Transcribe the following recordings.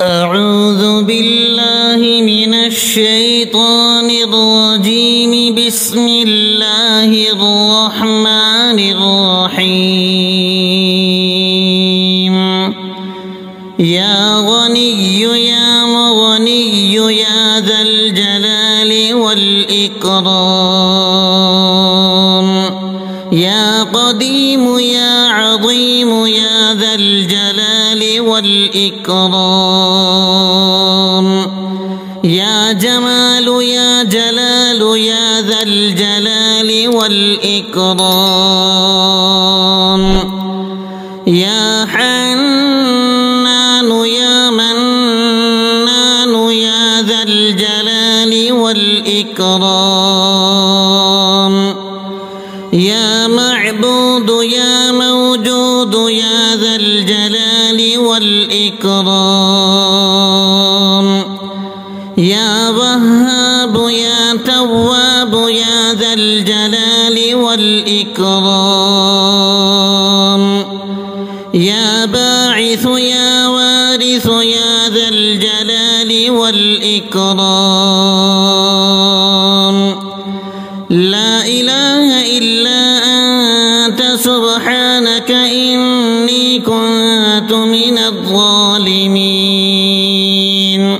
أعوذ بالله من الشيطان الرجيم. بسم الله الرحمن الرحيم. يا غني يا مغني يا ذا الجلال والإكرام، يا قديم يا عظيم يا ذا الجلال والإكرام، يا جمال يا جلال يا ذا الجلال والإكرام، يا حنان يا منان يا ذا الجلال والإكرام، يا معبود يا موجود يا ذا الجلال والإكرام، يا وهاب يا تواب يا ذا الجلال والإكرام، يا باعث يا وارث يا ذا الجلال والإكرام، لا إله إلا أنت سبحانك إني كنت من الظالمين.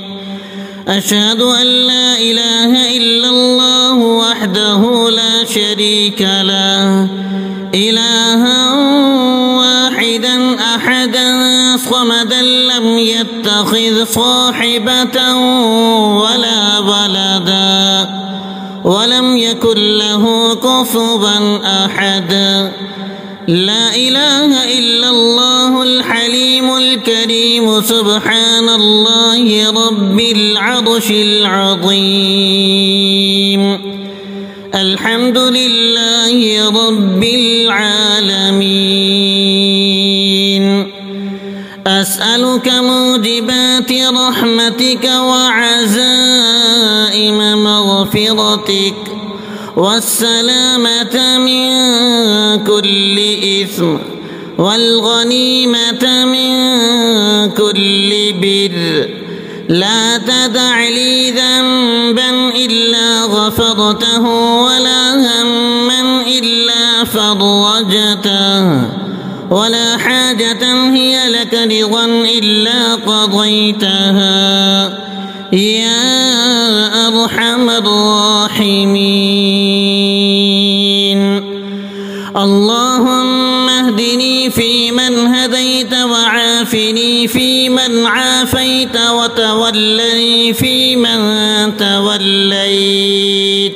أشهد أن لا إله إلا الله وحده لا شريك له، إلها واحدا أحدا صمدا لم يتخذ صاحبة ولا ولدا ولم يكن له كفوا أحد. لا إله إلا الله الحليم الكريم، سبحان الله رب العرش العظيم. الحمد لله رب العالمين. أسألك موجبات رحمتك وعزائم مغفرتك والسلامة من كل إثم والغنيمة من كل بر. لا تدع لي ذنبا إلا غفرته ولا هما إلا فرجته ولا حاجة هي لك رضا إلا قضيتها يا أرحم الراحمين. اللهم اهدني فيمن هديت وعافني فيمن عافيت وتولني فيمن توليت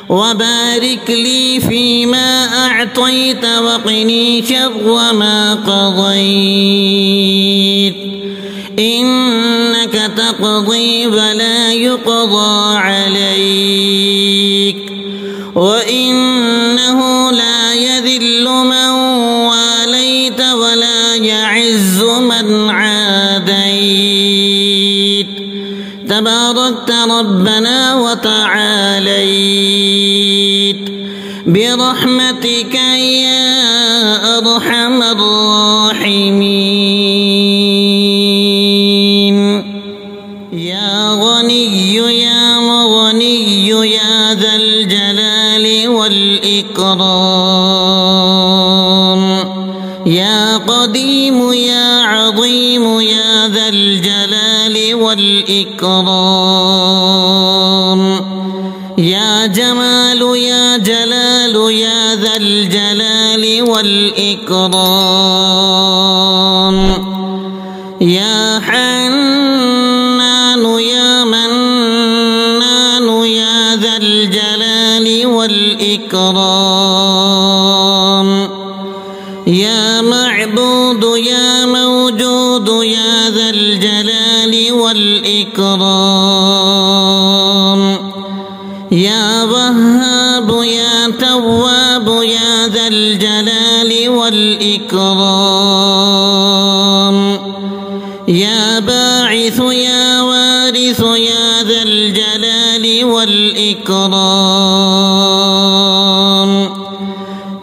وبارك لي فيما أعطيت وقني شر ما قضيت. إنك تقضي ولا يقضى عليك، وإنه لا يذل من واليت ولا يعز من عاديت. تباركت ربنا وتعاليت برحمتك يا أرحم الراحمين. يا غني يا مغني يا ذا الجلال والإكرام، يا قديم يا عظيم يا ذا الجلال والإكرام، يا جمال يا جلال يا ذا الجلال والإكرام، يا حنان يا منان يا ذا الجلال والإكرام، يا معبود يا موجود يا ذا الجلال والإكرام، يا وهاب يا تواب يا ذا الجلال والإكرام، يا باعث يا وارث يا ذا الجلال والإكرام،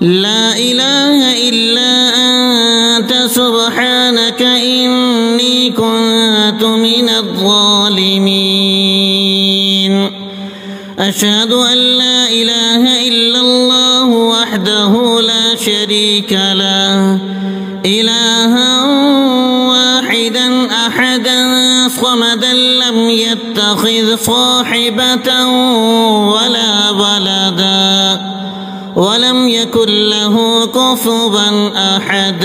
لا إله إلا أنت سبحانك إني كنت من الظالمين. أشهد أن لا إله إلا الله وحده لا شريك له إلها واحدا أحدا صمدا لم يتخذ صاحبة ولا ولدا ولم يكن له كفوا أحد.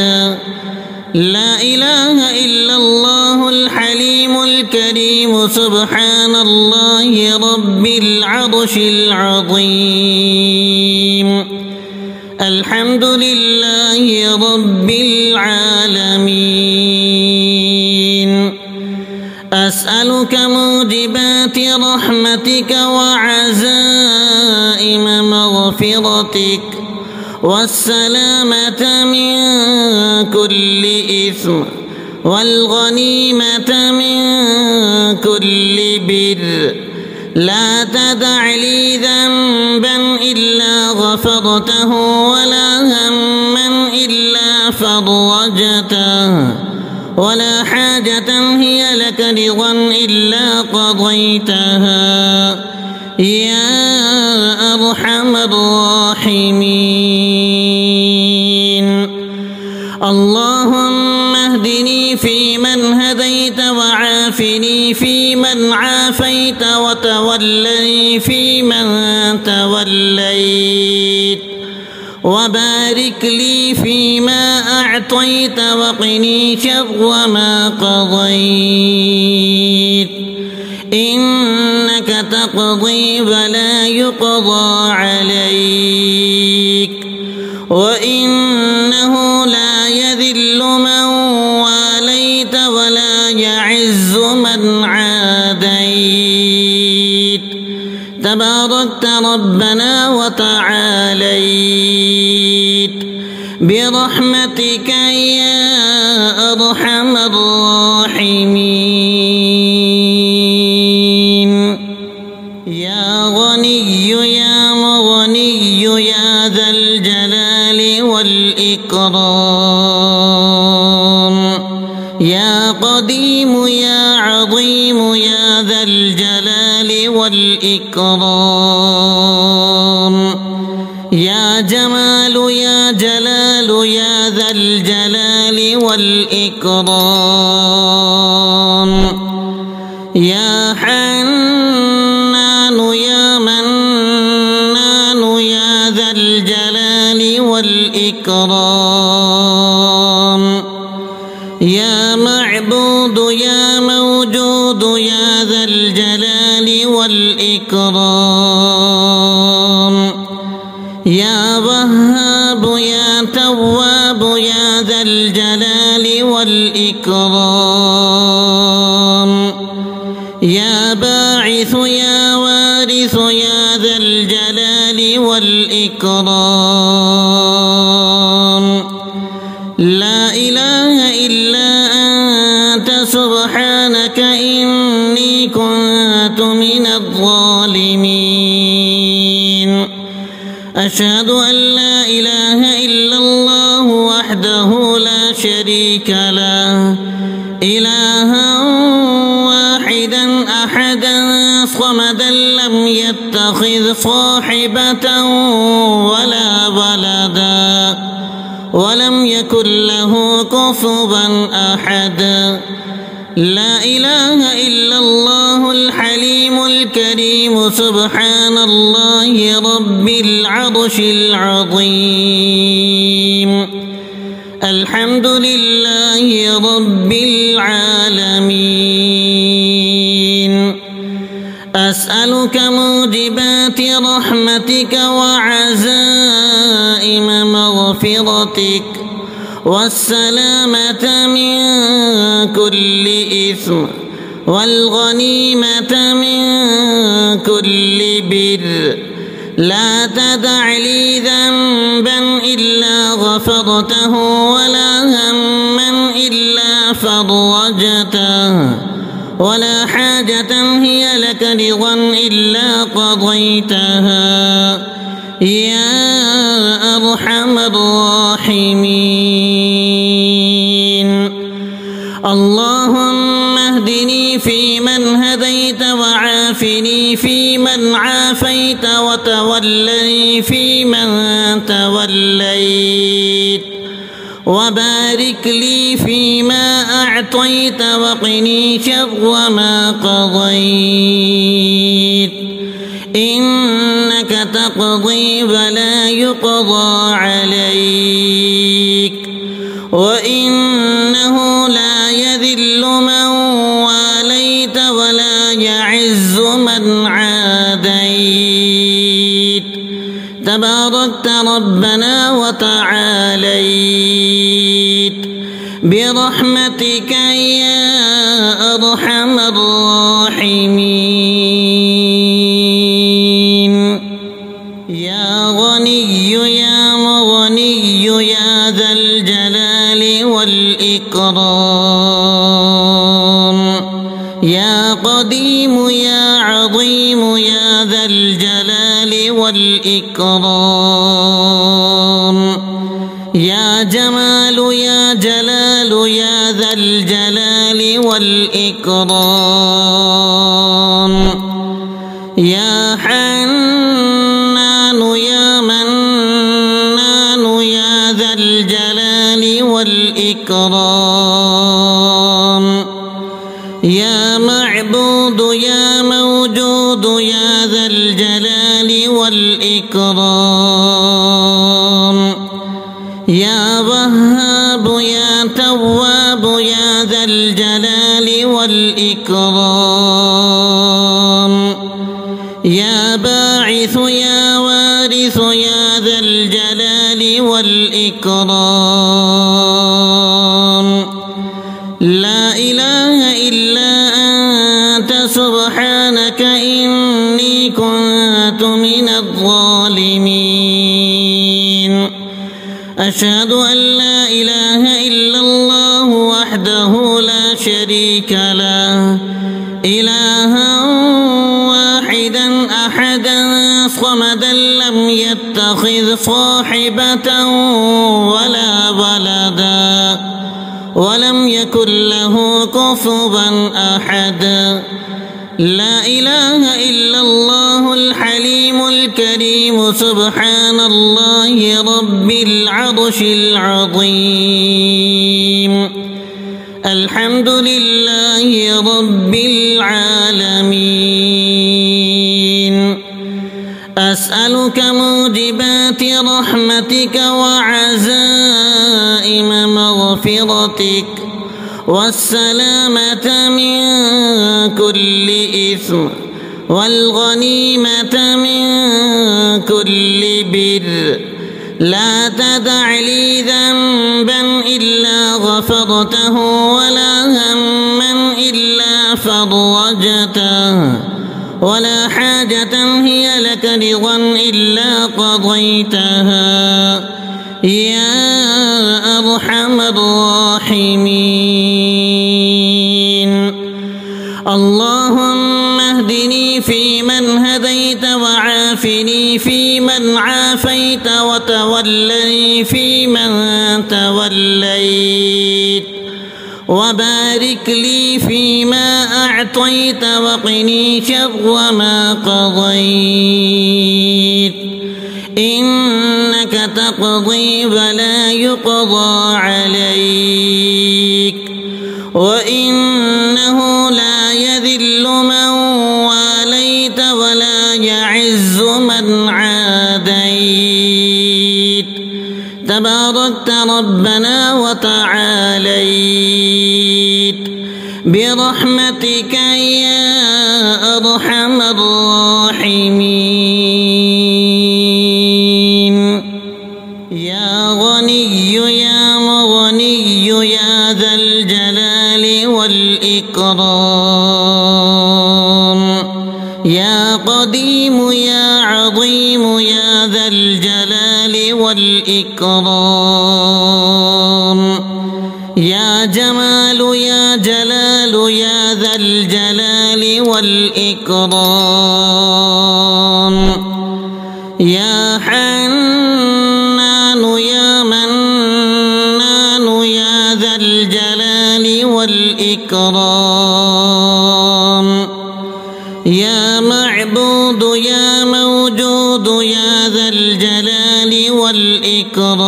لا إله إلا الله الحليم الكريم سبحان الله رب العرش العظيم. الحمد لله رب العالمين. أسألك موجبات رحمتك وعزائم مغفرتك والسلامة من كل إثم والغنيمة من كل بر. لا تدع لي ذنبا إلا غفرته ولا هما إلا فرجته ولا حاجة هي لك رضا إلا قضيتها يا أرحم الراحمين. اللهم اهدني فيمن هديت وعافني فيمن عافيت وتولني فيمن توليت وبارك لي فيما أعطيت وقني شر ما قضيت. إنك تقضي ولا يقضى عليك وإنه لا يذل من واليت ولا يعز من عاديت. تباركت ربنا وتعاليت برحمتك يا أرحم الراحمين. يا غني يا مغني يا ذا الجلال والإكرام. يا قديم يا عظيم يا ذا الجلال والإكرام. يا جمال يا جلال يا ذا الجلال والإكرام. يا حنان يا منان يا ذا الجلال والإكرام. يا معبود يا موجود يا ذا الجلال والإكرام. يا وهاب يا تواب يا ذا الجلال والإكرام. يا باعث يا وارث يا ذا الجلال والإكرام. لا إله إلا أنت سبحانك إني كنت من الظالمين. أشهد أن لا إله إلا الله وحده لا شريك له إلها واحدا أحدا صمدا لم يتخذ صاحبة ولا ولدا ولم يكن له كفوا أحد. لا إله إلا الله الحليم الكريم سبحان الله رب العرش العظيم. الحمد لله رب العالمين. أسألك موجبات رحمتك وعزائم مغفرتك والسلامة من كل إثم والغنيمة من كل بر. لا تدع لي ذنبا إلا غفرته ولا هما إلا فرجته ولا حاجة هي لك رضا إلا قضيتها يا أرحم الراحمين. اللهم اهدني واهدني فيمن هديت وعافني فيمن عافيت وتولني فيمن توليت وبارك لي فيما أعطيت وقني شر ما قضيت إنك تقضي ولا يقضى عليك وإنه لا يذل من واليت ولا يعز من عاديت تباركت ربنا وتعاليت برحمتك يا أرحم الراحمين يا غني يا مغني يا ذا الجلال والإكرام يا قديم يا عظيم يا ذا الجلال والإكرام يا جمال يا جلال يا ذا الجلال والإكرام يا حنان يا منان يا ذا الجلال والإكرام يا معبود يا موجود يا ذا الجلال والإكرام يا وهاب يا تواب يا ذا الجلال والإكرام يا باعث يا وارث يا ذا الجلال والإكرام لا إله إلا أنت سبحانك إني كنت من الظالمين أشهد أن لا إله إلا الله وحده لا شريك له إلها واحدا أحدا صمدا لم يتخذ صاحبة ولا ولدا ولم يكن له كفوا أحد لا إله إلا الله الحليم الكريم سبحان الله رب العرش العظيم الحمد لله رب العالمين أسألك موجبات رحمتك وعزائم مغفرتك والسلامة من كل إثم والغنيمة من كل بر لا تدع لي ذنبا إلا غفرته ولا هما إلا فرجته ولا حاجة هي لك رضا إلا قضيتها يا أرحم الراحمين اللهم اهدني فيمن هديت وعافني فيمن عافيت وتولني فيمن توليت وبارك لي فيما أعطيت وقني شر ما قضيت إنك تقضي ولا يقضى عليك وإنه لا يذل من واليت ولا يعز من عاديت تباركت ربنا وتعاليت برحمتك يا أرحم الراحمين يا غني يا مغني يا ذا الجلال والإكرام يا قديم يا عظيم يا ذا الجلال والإكرام يا جمال يا جلال يا ذا الجلال والإكرام يا حنان يا منان يا ذا الجلال والإكرام يا معبود يا موجود يا ذا الجلال والإكرام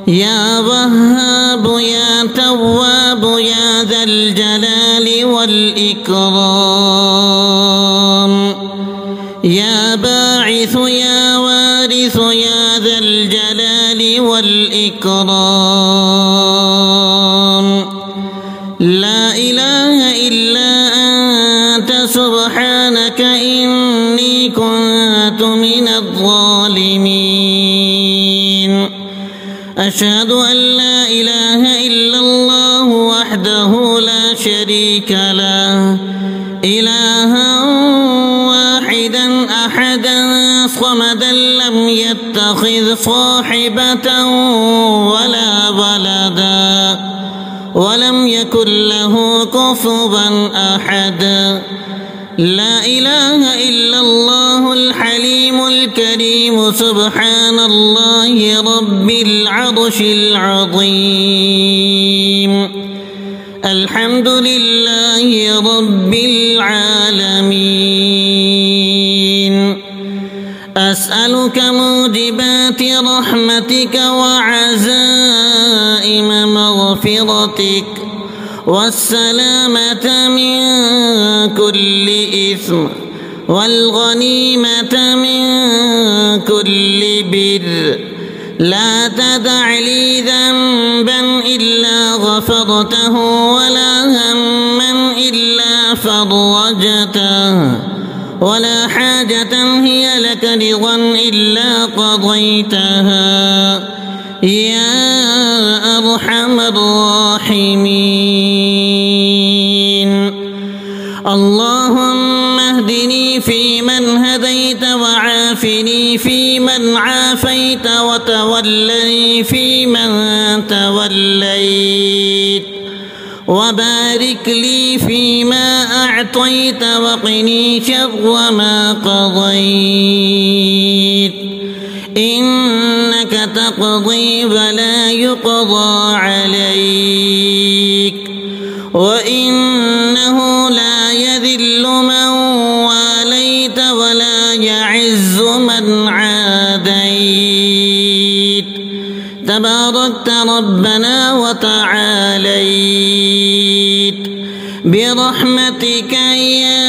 يا وهاب يا تواب يا ذا الجلال والإكرام يا باعث يا وارث يا ذا الجلال والإكرام لا إله إلا أنت سبحانك إني كنت من الظالمين أشهد أن لا إله إلا الله وحده لا شريك له إلها واحدا أحدا صمدا لم يتخذ صاحبة ولا ولدا ولم يكن له كفوا أحد لا إله إلا الله الحليم الكريم سبحان الله رب العرش العظيم الحمد لله رب العالمين أسألك موجبات رحمتك وعزائم مغفرتك والسلامة من كل إثم والغنيمة من كل بر لا تدع لي ذنبا إلا غفرته ولا هما إلا فرجته ولا حاجة هي لك رضا إلا قضيتها يا أرحم الراحمين اللهم اهدني فيمن هديت وعافني فيمن عافيت وتولني فيمن توليت وبارك لي فيما أعطيت وقني شر ما قضيت إنك تقضي ولا يقضى عليك وإنه لا يذل من واليت ولا يعز من عاديت تباركت ربنا وتعاليت برحمتك يا